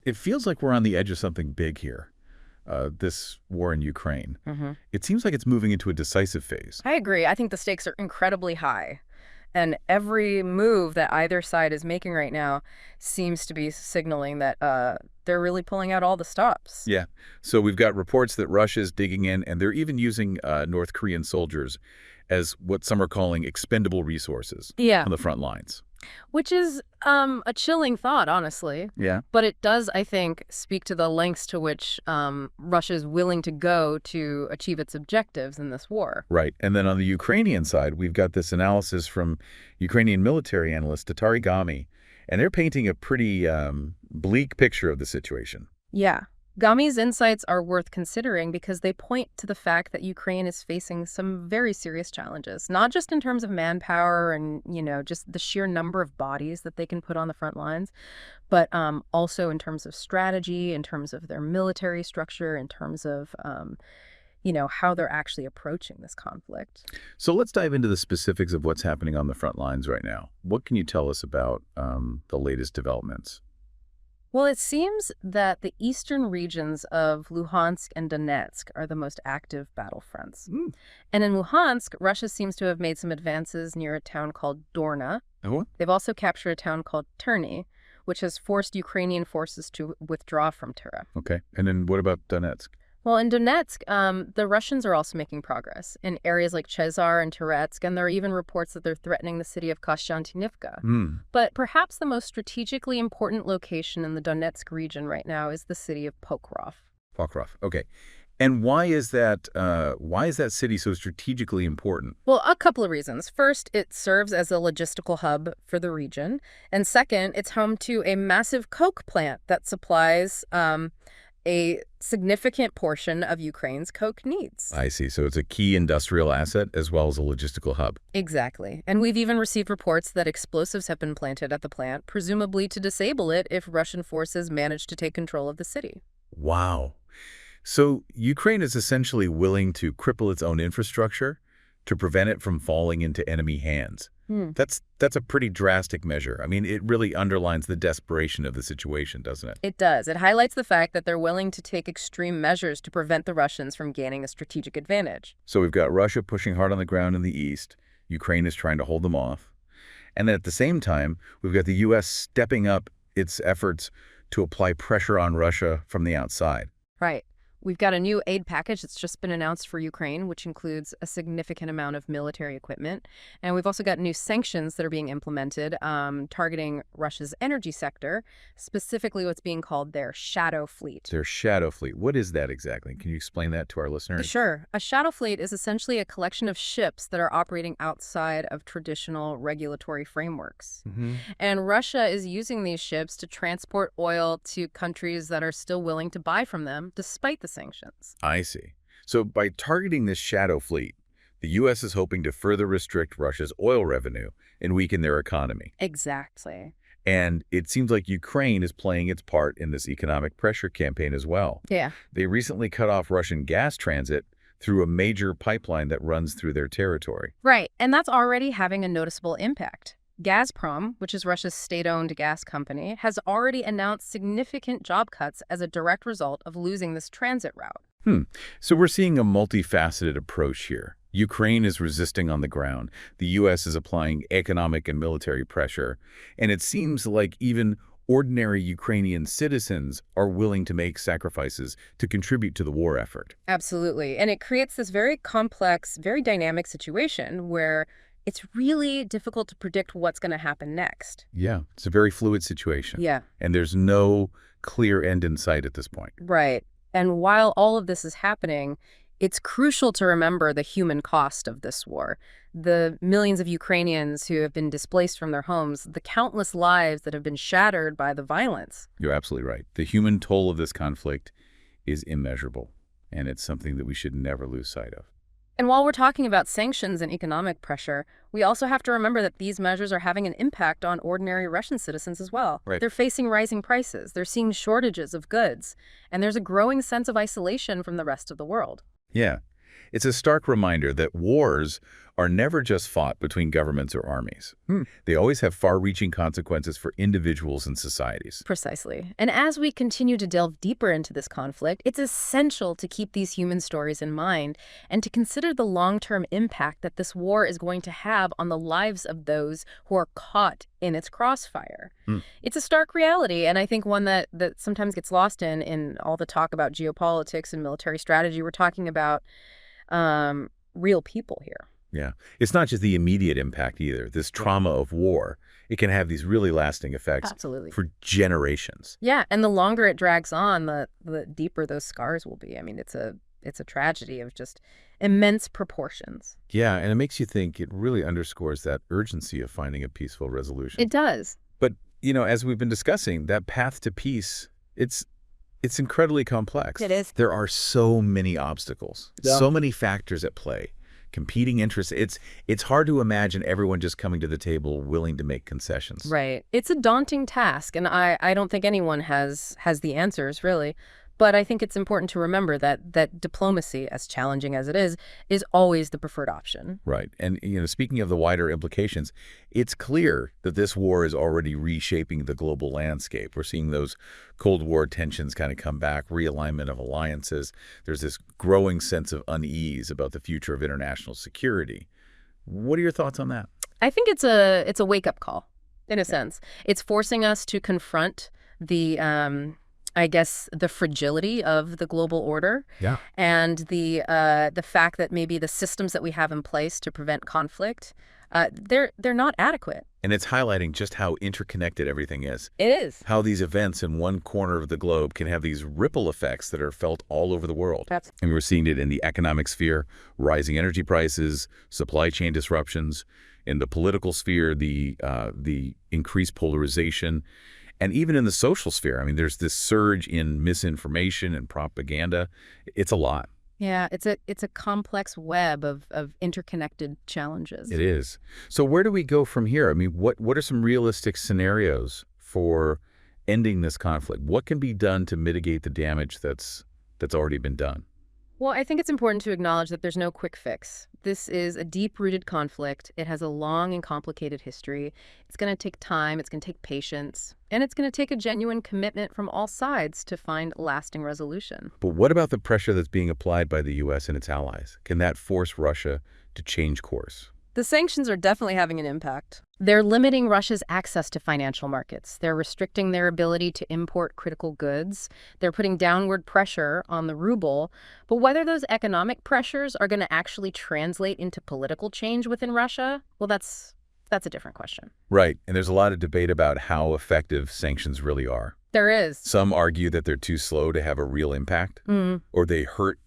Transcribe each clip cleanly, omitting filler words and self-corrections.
It feels like we're on the edge of something big here, this war in Ukraine. It seems like it's moving into a decisive phase. I agree. I think the stakes are incredibly high. And every move that either side is making right now seems to be signaling that they're really pulling out all the stops. Yeah. So we've got reports that Russia's digging in, and they're even using North Korean soldiers as what some are calling expendable resources Yeah. on the front lines. Which is a chilling thought, honestly. Yeah. But it does, I think, speak to the lengths to which Russia is willing to go to achieve its objectives in this war. Right. And then on the Ukrainian side, we've got this analysis from Ukrainian military analyst Tatari Gami, and they're painting a pretty bleak picture of the situation. Yeah. Gami's insights are worth considering because they point to the fact that Ukraine is facing some very serious challenges, not just in terms of manpower and, just the sheer number of bodies that they can put on the front lines, but also in terms of strategy, in terms of their military structure, in terms of, how they're actually approaching this conflict. So let's dive into the specifics of what's happening on the front lines right now. What can you tell us about the latest developments? Well, it seems that the eastern regions of Luhansk and Donetsk are the most active battlefronts. And in Luhansk, Russia seems to have made some advances near a town called Dorna. Oh, They've also captured a town called Terny, which has forced Ukrainian forces to withdraw from Tura. okay. And then what about Donetsk? Well, in Donetsk, the Russians are also making progress in areas like Chezar and Turetsk, and there are even reports that they're threatening the city of Kostiantynivka. But perhaps the most strategically important location in the Donetsk region right now is the city of Pokrov. Pokrov. Okay. And why is that city so strategically important? Well, a couple of reasons. First, it serves as a logistical hub for the region. And second, it's home to a massive coke plant that supplies a significant portion of Ukraine's coke needs. I see. So it's a key industrial asset as well as a logistical hub. Exactly. And we've even received reports that explosives have been planted at the plant, presumably to disable it if Russian forces manage to take control of the city. Wow. So Ukraine is essentially willing to cripple its own infrastructure to prevent it from falling into enemy hands. That's a pretty drastic measure. I mean, it really underlines the desperation of the situation, doesn't it? It does. It highlights the fact that they're willing to take extreme measures to prevent the Russians from gaining a strategic advantage. So we've got Russia pushing hard on the ground in the east. Ukraine is trying to hold them off. And then at the same time, we've got the U.S. stepping up its efforts to apply pressure on Russia from the outside. Right. We've got a new aid package that's just been announced for Ukraine, which includes a significant amount of military equipment. And we've also got new sanctions that are being implemented, targeting Russia's energy sector, specifically what's being called their shadow fleet. Their shadow fleet. What is that exactly? Can you explain that to our listeners? Sure. A shadow fleet is essentially a collection of ships that are operating outside of traditional regulatory frameworks. And Russia is using these ships to transport oil to countries that are still willing to buy from them, despite the sanctions. I see. So by targeting this shadow fleet, the U.S. is hoping to further restrict Russia's oil revenue and weaken their economy. Exactly. And it seems like Ukraine is playing its part in this economic pressure campaign as well. Yeah. They recently cut off Russian gas transit through a major pipeline that runs through their territory. Right. And that's already having a noticeable impact. Gazprom, which is Russia's state-owned gas company, has already announced significant job cuts as a direct result of losing this transit route. So we're seeing a multifaceted approach here. Ukraine is resisting on the ground. The U.S. is applying economic and military pressure. And it seems like even ordinary Ukrainian citizens are willing to make sacrifices to contribute to the war effort. Absolutely. And it creates this very complex, very dynamic situation where it's really difficult to predict what's going to happen next. Yeah, it's a very fluid situation. Yeah. And there's no clear end in sight at this point. Right. And while all of this is happening, it's crucial to remember the human cost of this war. The millions of Ukrainians who have been displaced from their homes, the countless lives that have been shattered by the violence. You're absolutely right. The human toll of this conflict is immeasurable, and it's something that we should never lose sight of. And while we're talking about sanctions and economic pressure, we also have to remember that these measures are having an impact on ordinary Russian citizens as well. Right. They're facing rising prices, they're seeing shortages of goods, and there's a growing sense of isolation from the rest of the world. Yeah. It's a stark reminder that wars are never just fought between governments or armies. They always have far-reaching consequences for individuals and societies. Precisely. And as we continue to delve deeper into this conflict, it's essential to keep these human stories in mind and to consider the long-term impact that this war is going to have on the lives of those who are caught in its crossfire. It's a stark reality, and I think one that sometimes gets lost in all the talk about geopolitics and military strategy. We're talking about real people here. Yeah. It's not just the immediate impact either. This trauma of war, it can have these really lasting effects Absolutely. for generations. Yeah, and the longer it drags on, the deeper those scars will be. I mean, it's a tragedy of just immense proportions. Yeah, and it makes you think, it really underscores that urgency of finding a peaceful resolution. It does. But, as we've been discussing, that path to peace, it's incredibly complex. It is. There are so many obstacles, so many factors at play. Competing interests. It's hard to imagine everyone just coming to the table willing to make concessions. Right. It's a daunting task, and I don't think anyone has the answers, really. But I think it's important to remember that diplomacy, as challenging as it is always the preferred option. Right. And, speaking of the wider implications, it's clear that this war is already reshaping the global landscape. We're seeing those Cold War tensions kind of come back, realignment of alliances. There's this growing sense of unease about the future of international security. What are your thoughts on that? I think it's a wake-up call, in a sense. It's forcing us to confront the I guess the fragility of the global order, and the fact that maybe the systems that we have in place to prevent conflict, they're not adequate. And it's highlighting just how interconnected everything is. It is. How these events in one corner of the globe can have these ripple effects that are felt all over the world. And we're seeing it in the economic sphere, rising energy prices, supply chain disruptions, in the political sphere, the increased polarization. And even in the social sphere, I mean, there's this surge in misinformation and propaganda. It's a lot. Yeah, it's a complex web of interconnected challenges. It is. So where do we go from here? I mean, what are some realistic scenarios for ending this conflict? What can be done to mitigate the damage that's already been done? Well, I think it's important to acknowledge that there's no quick fix. This is a deep-rooted conflict. It has a long and complicated history. It's going to take time, it's going to take patience, and it's going to take a genuine commitment from all sides to find lasting resolution. But what about the pressure that's being applied by the U.S. and its allies? Can that force Russia to change course? The sanctions are definitely having an impact. They're limiting Russia's access to financial markets. They're restricting their ability to import critical goods. They're putting downward pressure on the ruble. But whether those economic pressures are going to actually translate into political change within Russia, well, that's a different question. Right. And there's a lot of debate about how effective sanctions really are. There is. Some argue that they're too slow to have a real impact, or they hurt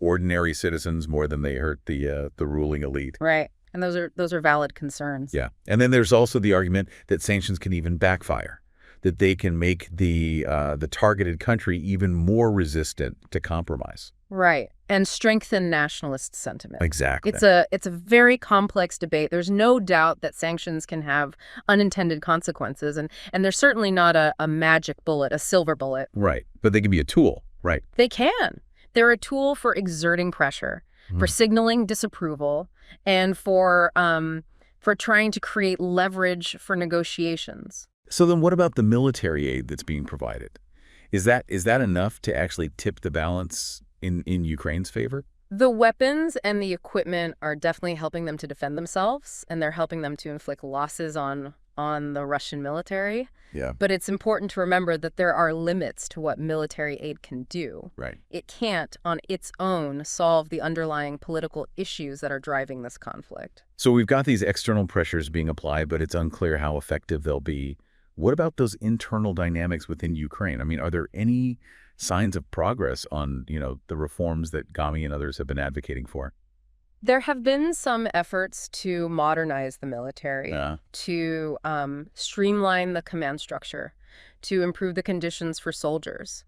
ordinary citizens more than they hurt the ruling elite. Right. And those are valid concerns. Yeah. And then there's also the argument that sanctions can even backfire, that they can make the targeted country even more resistant to compromise. Right. And strengthen nationalist sentiment. Exactly. It's a very complex debate. There's no doubt that sanctions can have unintended consequences, and they're certainly not a magic bullet, a silver bullet. Right. But they can be a tool. Right. They can. They're a tool for exerting pressure, for signaling disapproval, and for trying to create leverage for negotiations. So then what about the military aid that's being provided? Is that enough to actually tip the balance in Ukraine's favor? The weapons and the equipment are definitely helping them to defend themselves, and they're helping them to inflict losses on the Russian military. Yeah. But it's important to remember that there are limits to what military aid can do. Right. It can't, on its own, solve the underlying political issues that are driving this conflict. So we've got these external pressures being applied, but it's unclear how effective they'll be. What about those internal dynamics within Ukraine? I mean, are there any signs of progress on, the reforms that Gami and others have been advocating for? There have been some efforts to modernize the military, to streamline the command structure, to improve the conditions for soldiers.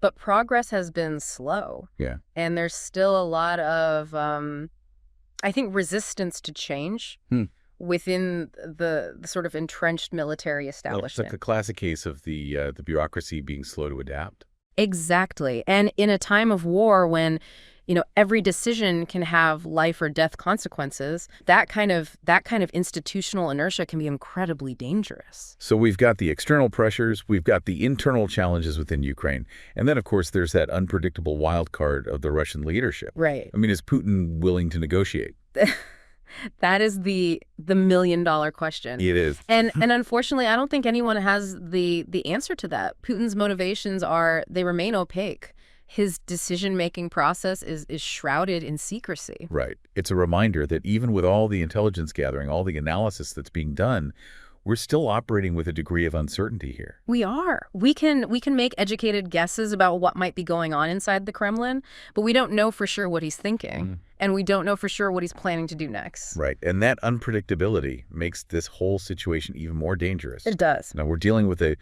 But progress has been slow. Yeah. And there's still a lot of, I think, resistance to change within the sort of entrenched military establishment. Well, it's like a classic case of the bureaucracy being slow to adapt. Exactly. And in a time of war when every decision can have life or death consequences. That kind of institutional inertia can be incredibly dangerous. So we've got the external pressures, we've got the internal challenges within Ukraine, and then, of course, there's that unpredictable wild card of the Russian leadership. Right. I mean, is Putin willing to negotiate? That is the million-dollar question. It is. And unfortunately, I don't think anyone has the answer to that. Putin's motivations they remain opaque. His decision-making process is shrouded in secrecy. Right. It's a reminder that even with all the intelligence gathering, all the analysis that's being done, we're still operating with a degree of uncertainty here. We are. We can make educated guesses about what might be going on inside the Kremlin, but we don't know for sure what he's thinking, and we don't know for sure what he's planning to do next. Right. And that unpredictability makes this whole situation even more dangerous. It does. Now, we're dealing with a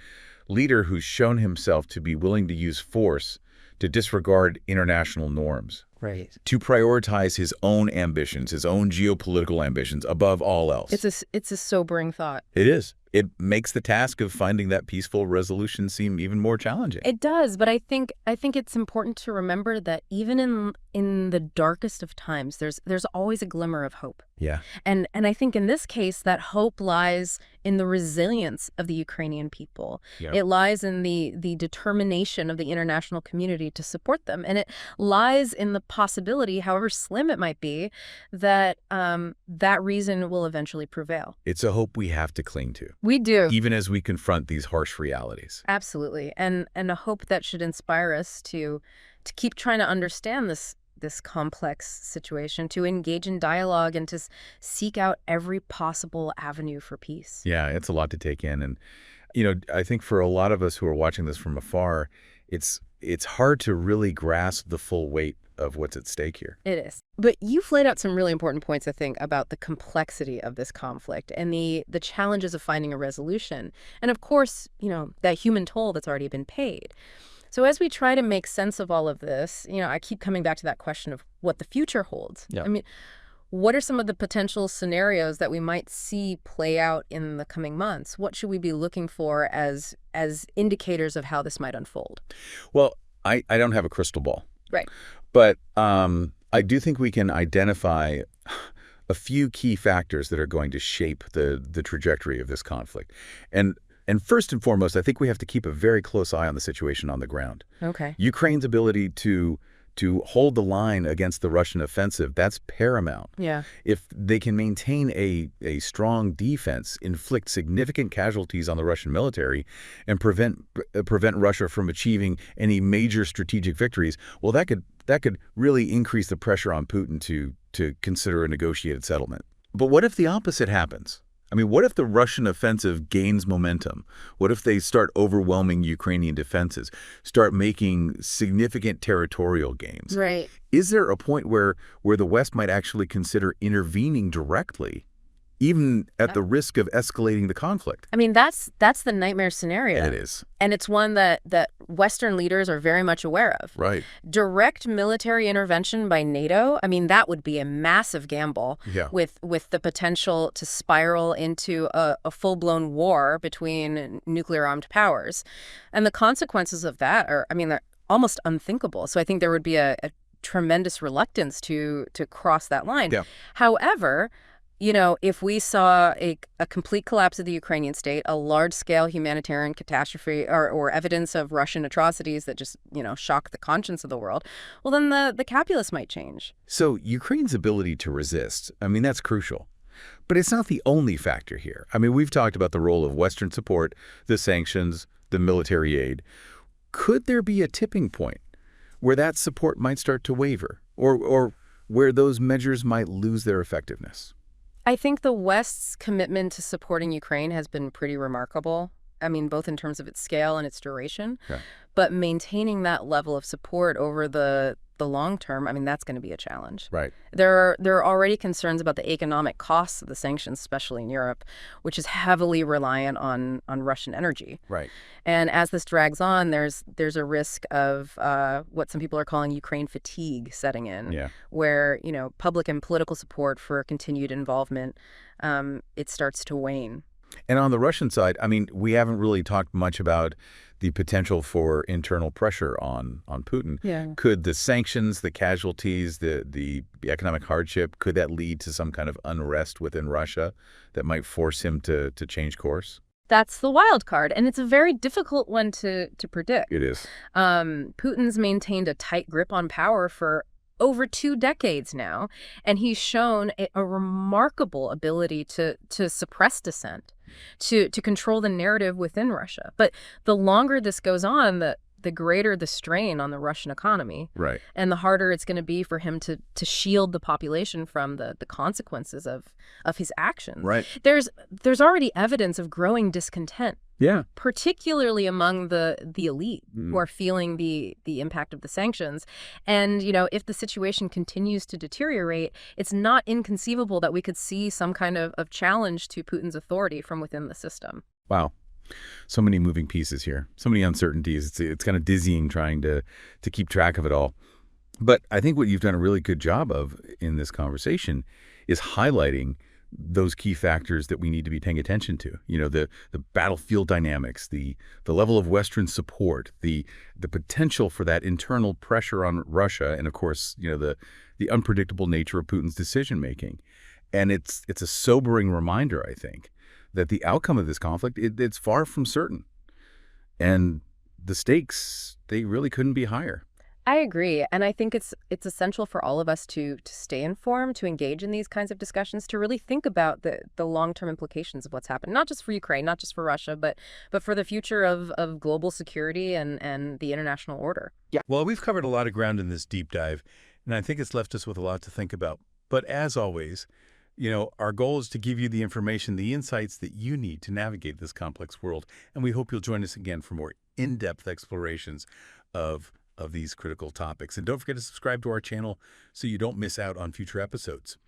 leader who's shown himself to be willing to use force to disregard international norms. Right. To prioritize his own ambitions, his own geopolitical ambitions above all else. It's a sobering thought. It is. It makes the task of finding that peaceful resolution seem even more challenging. It does, but I think it's important to remember that even in the darkest of times, there's always a glimmer of hope. Yeah. And I think in this case, that hope lies in the resilience of the Ukrainian people. Yep. It lies in the determination of the international community to support them. And it lies in the possibility, however slim it might be, that that reason will eventually prevail. It's a hope we have to cling to. We do. Even as we confront these harsh realities. Absolutely. And a hope that should inspire us to keep trying to understand this complex situation, to engage in dialogue, and to seek out every possible avenue for peace. Yeah, it's a lot to take in. And, I think for a lot of us who are watching this from afar, it's hard to really grasp the full weight of what's at stake here. It is. But you've laid out some really important points, I think, about the complexity of this conflict and the challenges of finding a resolution. And of course, that human toll that's already been paid. So as we try to make sense of all of this, I keep coming back to that question of what the future holds. Yeah. I mean, what are some of the potential scenarios that we might see play out in the coming months? What should we be looking for as indicators of how this might unfold? Well, I don't have a crystal ball. Right. But I do think we can identify a few key factors that are going to shape the trajectory of this conflict. And first and foremost, I think we have to keep a very close eye on the situation on the ground. Okay. Ukraine's ability to hold the line against the Russian offensive, that's paramount. Yeah. If they can maintain a strong defense, inflict significant casualties on the Russian military, and prevent Russia from achieving any major strategic victories, well, that could really increase the pressure on Putin to consider a negotiated settlement. But what if the opposite happens? I mean, what if the Russian offensive gains momentum? What if they start overwhelming Ukrainian defenses, start making significant territorial gains? Right. Is there a point where the West might actually consider intervening directly, even at the risk of escalating the conflict? I mean, that's the nightmare scenario. It is. And it's one that Western leaders are very much aware of. Right. Direct military intervention by NATO, I mean, that would be a massive gamble. Yeah. With the potential to spiral into a full-blown war between nuclear-armed powers. And the consequences of that they're almost unthinkable. So I think there would be a tremendous reluctance to cross that line. Yeah. However, if we saw a complete collapse of the Ukrainian state, a large-scale humanitarian catastrophe, or evidence of Russian atrocities that just, shock the conscience of the world, well, then the calculus might change. So Ukraine's ability to resist, that's crucial. But it's not the only factor here. We've talked about the role of Western support, the sanctions, the military aid. Could there be a tipping point where that support might start to waver, or where those measures might lose their effectiveness? I think the West's commitment to supporting Ukraine has been pretty remarkable. Both in terms of its scale and its duration. Okay. But maintaining that level of support over the long term, that's going to be a challenge. Right. There are already concerns about the economic costs of the sanctions, especially in Europe, which is heavily reliant on Russian energy. Right. And as this drags on, there's a risk of what some people are calling Ukraine fatigue setting in, where public and political support for continued involvement, it starts to wane. And on the Russian side, I mean, we haven't really talked much about the potential for internal pressure on Putin. Yeah. Could the sanctions, the casualties, the economic hardship, could that lead to some kind of unrest within Russia that might force him to change course? That's the wild card, and it's a very difficult one to predict. It is. Putin's maintained a tight grip on power for over 2 decades now, and he's shown a remarkable ability to suppress dissent, to control the narrative within Russia. But the longer this goes on, the greater the strain on the Russian economy, Right. and the harder it's going to be for him to shield the population from the consequences of his actions. Right. There's already evidence of growing discontent, Yeah. particularly among the elite who are feeling the impact of the sanctions. And, if the situation continues to deteriorate, it's not inconceivable that we could see some kind of challenge to Putin's authority from within the system. Wow. So many moving pieces here, so many uncertainties. It's kind of dizzying trying to keep track of it all. But I think what you've done a really good job of in this conversation is highlighting those key factors that we need to be paying attention to. The battlefield dynamics, the level of Western support, the potential for that internal pressure on Russia, and of course, the unpredictable nature of Putin's decision making. And it's a sobering reminder, I think, that the outcome of this conflict, it's far from certain. And the stakes, they really couldn't be higher. I agree. And I think it's essential for all of us to stay informed, to engage in these kinds of discussions, to really think about the long-term implications of what's happened, not just for Ukraine, not just for Russia, but for the future of global security and the international order. Yeah. Well, we've covered a lot of ground in this deep dive, and I think it's left us with a lot to think about. But as always, our goal is to give you the information, the insights that you need to navigate this complex world. And we hope you'll join us again for more in-depth explorations of these critical topics. And don't forget to subscribe to our channel so you don't miss out on future episodes.